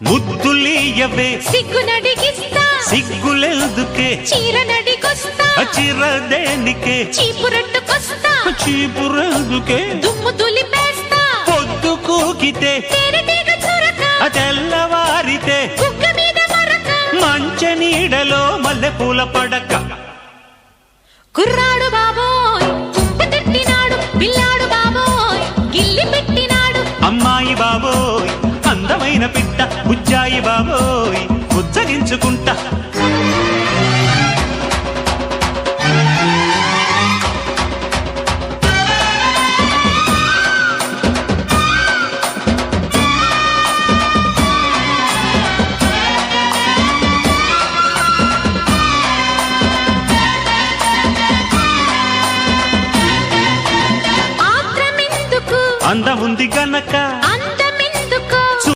ముద్దులీయవే సిగ్గునడిగిస్తా సిగ్గులెందుకే చీరనడిగొస్తా చీర దేనికే చీపురట్టుకొస్తా చీపురెందుకే దుమ్ము దులిపేస్తా పొద్దు కూకితే తెరతీగ చురక తెల్లవారితే కుక్క మీద మరక మంచ నీడలో మల్లెపూల పడక కుర్రాడు బాబోయ్ కుంపు తిట్టినాడు పిల్లాడు బాబోయ్ గిల్లి పెట్టినాడు అమ్మాయి బాబోయ్ అందమైన పిట్ట బుజ్జాయి బాబోయ్ బుజ్జగించుకుంటా ఆత్రమెందుకు అందముంది గనక